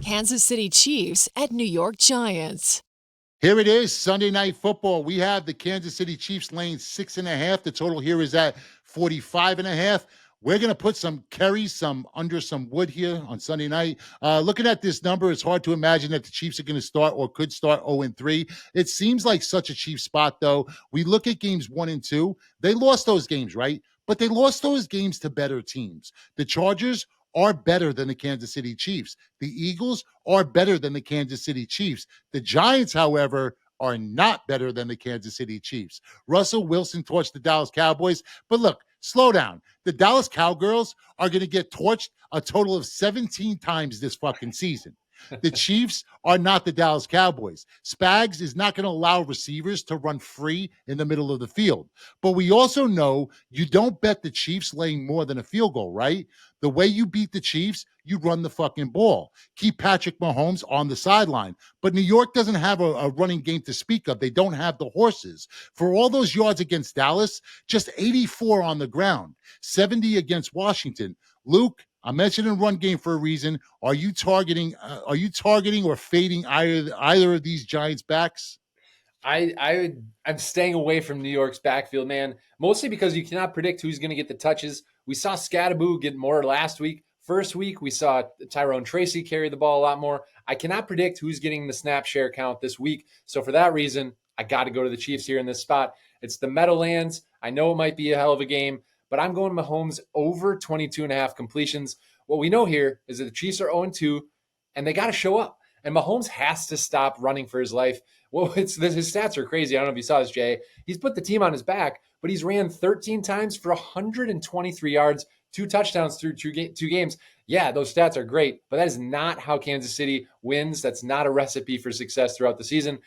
Kansas City Chiefs at New York Giants. Here it is, Sunday Night Football. We have the Kansas City Chiefs laying 6.5. The total here is at 45.5. We're going to put some carries, under some wood here on Sunday night. Looking at this number, it's hard to imagine that the Chiefs are going to start or could start 0-3. It seems like such a Chiefs spot, though. We look at games 1 and 2. They lost those games, right? But they lost those games to better teams. The Chargers are better than the Kansas City Chiefs. The Eagles are better than the Kansas City Chiefs. The Giants, however, are not better than the Kansas City Chiefs. Russell Wilson torched the Dallas Cowboys. But look, slow down. The Dallas Cowgirls are going to get torched a total of 17 times this fucking season. The Chiefs are not the Dallas Cowboys. Spags is not going to allow receivers to run free in the middle of the field. But we also know you don't bet the Chiefs laying more than a field goal, right? The way you beat the Chiefs, you run the fucking ball. Keep Patrick Mahomes on the sideline. But New York doesn't have a running game to speak of. They don't have the horses. For all those yards against Dallas, just 84 on the ground, 70 against Washington. Luke, I mentioned in run game for a reason. Are you targeting or fading either of these Giants backs? I'm staying away from New York's backfield, man, mostly because you cannot predict who's going to get the touches. We saw Scattaboo get more last week. First week, we saw Tyrone Tracy carry the ball a lot more. I cannot predict who's getting the snap share count this week. So for that reason, I got to go to the Chiefs here in this spot. It's the Meadowlands. I know it might be a hell of a game, but I'm going Mahomes over 22.5 completions. What we know here is that the Chiefs are 0-2, and they got to show up. And Mahomes has to stop running for his life. Well, his stats are crazy. I don't know if you saw this, Jay. He's put the team on his back, but he's ran 13 times for 123 yards, 2 touchdowns through two games. Yeah, those stats are great, but that is not how Kansas City wins. That's not a recipe for success throughout the season.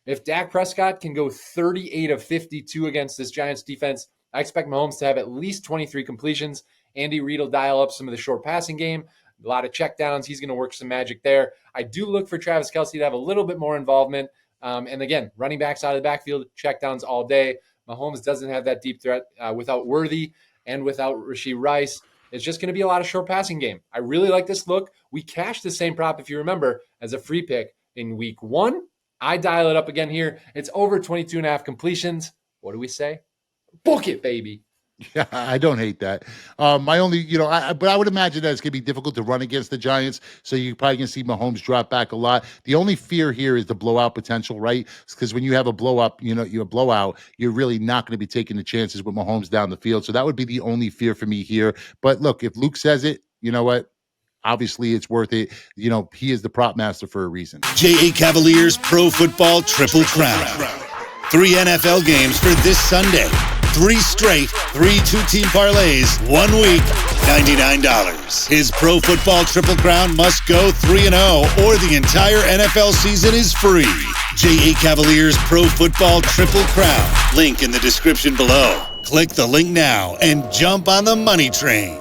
If Dak Prescott can go 38 of 52 against this Giants defense, I expect Mahomes to have at least 23 completions. Andy Reid will dial up some of the short passing game, a lot of checkdowns. He's going to work some magic there. I do look for Travis Kelce to have a little bit more involvement. And again, running backs out of the backfield, checkdowns all day. Mahomes doesn't have that deep threat without Worthy and without Rashee Rice. It's just going to be a lot of short passing game. I really like this look. We cashed the same prop, if you remember, as a free pick in week 1. I dial it up again here. It's over 22.5 completions. What do we say? Book it, baby. Yeah, I don't hate that. My only, but I would imagine that it's going to be difficult to run against the Giants. So you're probably going to see Mahomes drop back a lot. The only fear here is the blowout potential, right? Because when you have a blowout, you're really not going to be taking the chances with Mahomes down the field. So that would be the only fear for me here. But look, if Luke says it, you know what? Obviously, it's worth it. He is the prop master for a reason. J.A. Cavaliers Pro Football Triple Crown. 3 NFL games for this Sunday. 3 straight, 3 two-team parlays, 1 week, $99. His Pro Football Triple Crown must go 3-0 or the entire NFL season is free. J.A. Cavaliers Pro Football Triple Crown. Link in the description below. Click the link now and jump on the money train.